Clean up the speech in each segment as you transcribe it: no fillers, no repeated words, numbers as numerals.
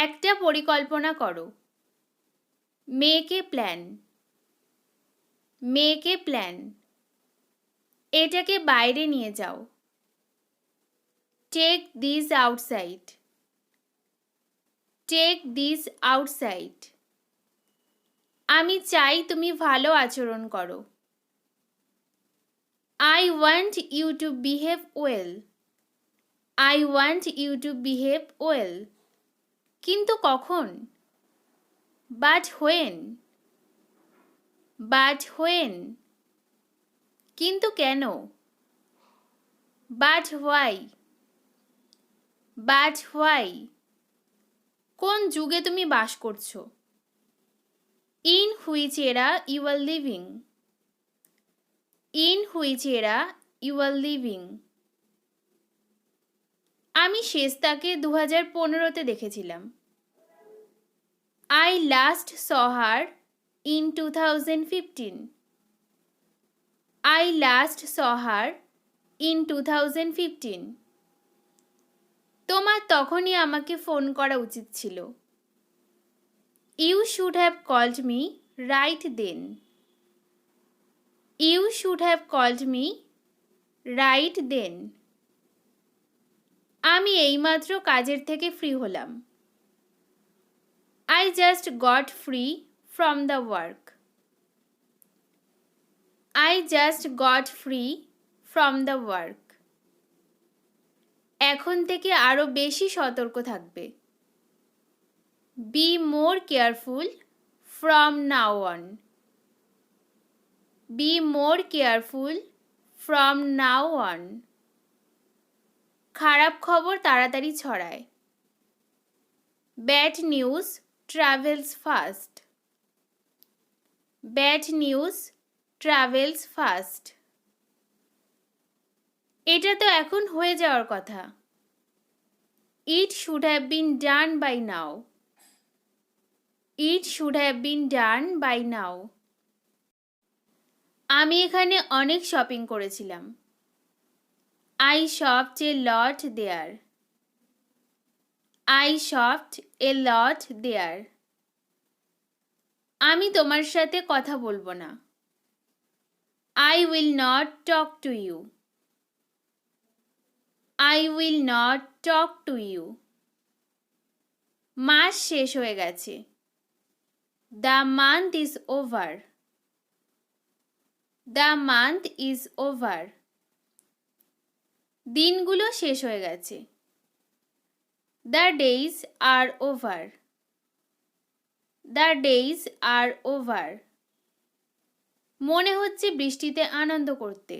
একটা পরিকল্পনা করো। Make a plan. Make a plan. এটাকে বাইরে নিয়ে যাও। Take this outside. Take this outside. আমি চাই তুমি ভালো আচরণ করো। I want you to behave well. I want you to behave well. কিন্তু কখন? But when? But when? কিন্তু কেন? But why? But why? কোন যুগে তুমি বাস করছো? In which era you are living? In which era you are living? আমি শেষ তাকে 2015-তে দেখেছিলাম। I last saw her in 2015. I last saw her in 2015. তোমার তখনই আমাকে ফোন করা উচিত ছিল। You should have called me right then. You should have called me right then. আমি এইমাত্র কাজের থেকে ফ্রি হলাম। I just got free from the work. I just got free from the work. এখন থেকে আরো বেশি সতর্ক থাকবে। Be more careful from now on. Be more careful from now on. খারাপ খবর তাড়াতাড়ি ছড়ায়। Bad news travels fast. Bad news travels fast. এটা তো এখন হয়ে যাওয়ার কথা। It should have been done by now. It should have been done by now. আমি এখানে অনেক শপিং করেছিলাম। I shopped a lot there. I shopped a lot there. আমি তোমার সাথে কথা বলবো না। I will not talk to you. I will not talk to you. মাস শেষ হয়ে গেছে। The month is over. The month is over. দিনগুলো শেষ হয়ে গেছে। The days are over. The days are over. মনে হচ্ছে বৃষ্টিতে আনন্দ করতে।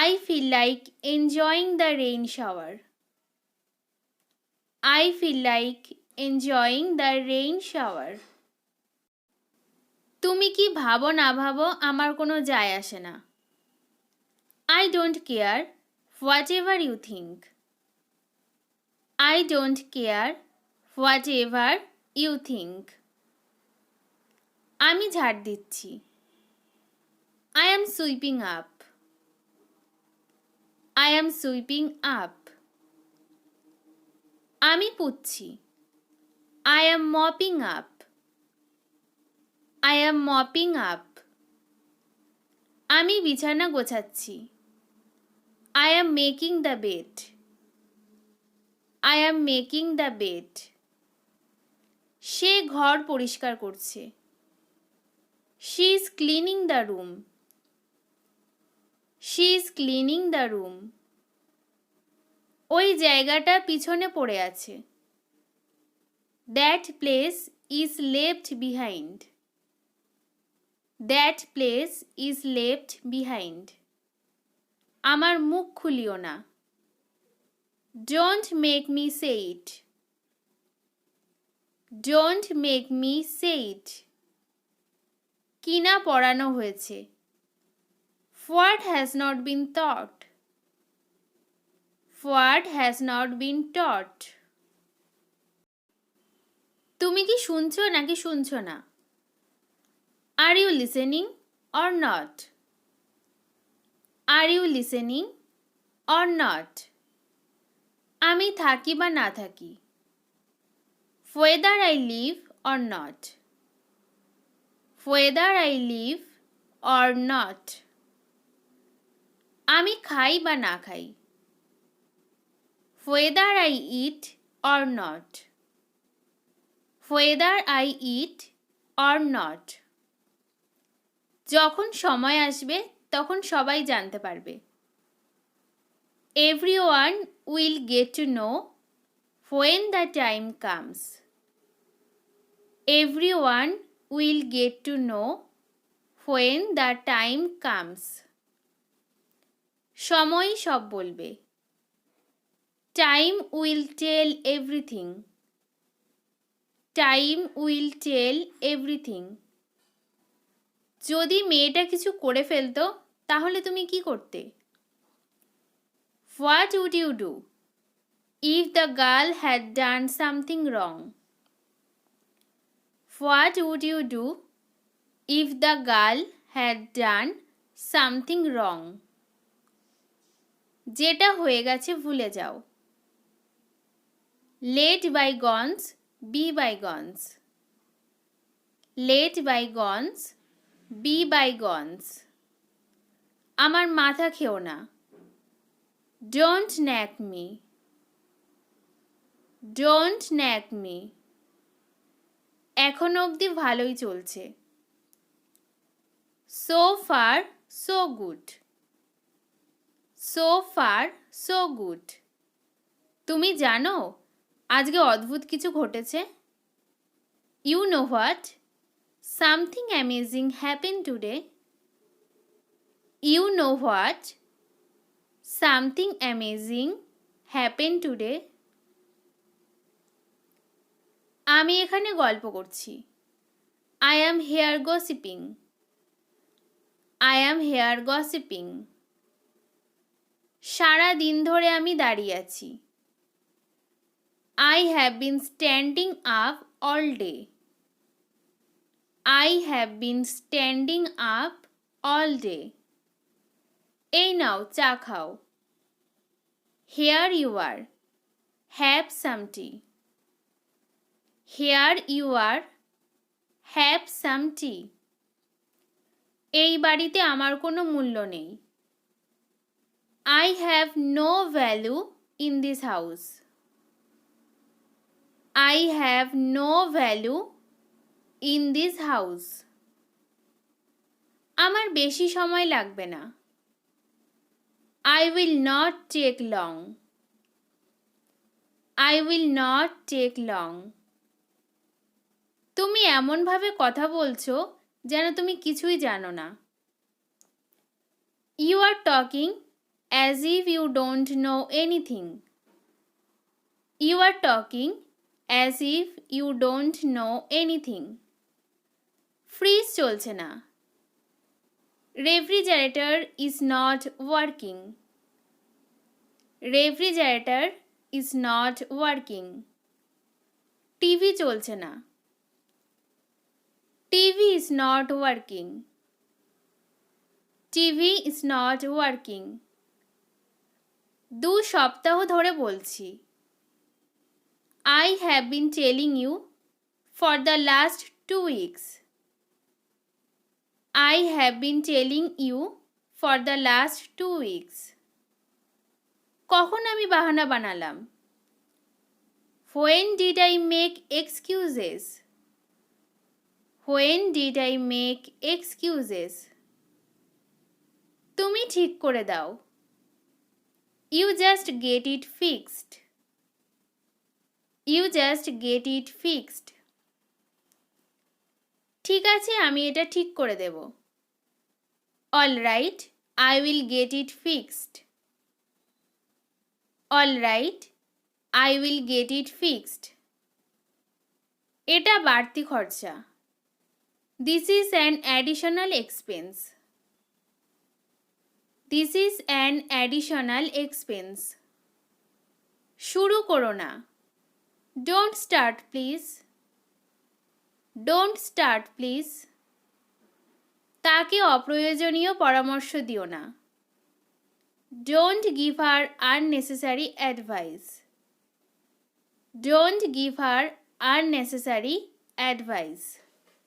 I feel like enjoying the rain shower. I feel like enjoying the rain shower. তুমি কি ভাবো না ভাবো আমার কোনো যায় আসে না। I don't care whatever you think. I don't care whatever you think. আমি ঝাড় দিচ্ছি। I am sweeping up. I am sweeping up. আমি পুচ্ছি। I am mopping up. I am mopping up. আমি বিছানা গোছাচ্ছি। I am making the bed. I am making the bed. সে ঘর পরিষ্কার করছে। She is cleaning the room. She is cleaning the room. ওই জায়গাটা পিছনে পড়ে আছে। That place is left behind. That place is left behind. আমার মুখ খুলিও না। Don't make me say it. Don't make me say it. কিনা পড়ানো হয়েছে। What has not been taught. What has not been taught. তুমি কি শুনছো নাকি শুনছো না? Are you listening or not? Are you listening or not? আমি থাকি বা না থাকি। whether I live or not. whether I live or not. আমি খাই বা না খাই। whether I eat or not. whether I eat or not. যখন সময় আসবে তখন সবাই জানতে পারবে। Everyone will get to know when the time comes. Everyone will get to know when the time comes. সময় সব বলবে। Time will tell everything. Time will tell everything. যদি মেয়েটা কিছু করে ফেলতো তাহলে তুমি কি করতে? What would you do if the girl had done something wrong? What would you do if the girl had done something wrong? যেটা হয়ে গেছে ভুলে যাও। Let bygones be bygones. Let bygones be bygones. আমার মাথা খেও না। Don't nag me. Don't nag me. এখন অবধি ভালোই চলছে। So far, so good. So far, so good. তুমি জানো আজকে অদ্ভুত কিছু ঘটেছে? You know what? Something amazing happened today. You know what? Something amazing happened today. আমি এখানে গল্প করছি। I am here gossiping. I am here gossiping. সারা দিন ধরে আমি দাঁড়িয়ে আছি। I have been standing up all day. I have been standing up all day. এই নাও চা খাও। Here you are. Have some tea. Here you are. Have some tea. এই বাড়িতে আমার কোনো মূল্য নেই। I have no value in this house. I have no value in this house. আমার বেশি সময় লাগবে না। I will not take long. I will not take long. তুমি এমনভাবে কথা বলছো যেন তুমি কিছুই জানো না। You are talking as if you don't know anything. You are talking as if you don't know anything. Fridge চলছে না। Refrigerator is not working. Refrigerator is not working. TV চলছে না। TV is not working. TV is not working. 2 সপ্তাহ ধরে বলছি। I have been telling you for the last 2 weeks. I have been telling you for the last 2 weeks. কখন আমি বাহানা বানালাম? When did I make excuses? When did I make excuses? তুমি ঠিক করে দাও। You just get it fixed. You just get it fixed. ঠিক আছে আমি এটা ঠিক করে দেব। All right, I will get it fixed. All right, I will get it fixed. এটা বাড়তি খরচা। This is an additional expense. This is an additional expense. শুরু করো না। Don't start please. Don't start please. তাকে অপ্রয়োজনীয় পরামর্শ দিও না। Don't give her unnecessary advice. Don't give her unnecessary advice.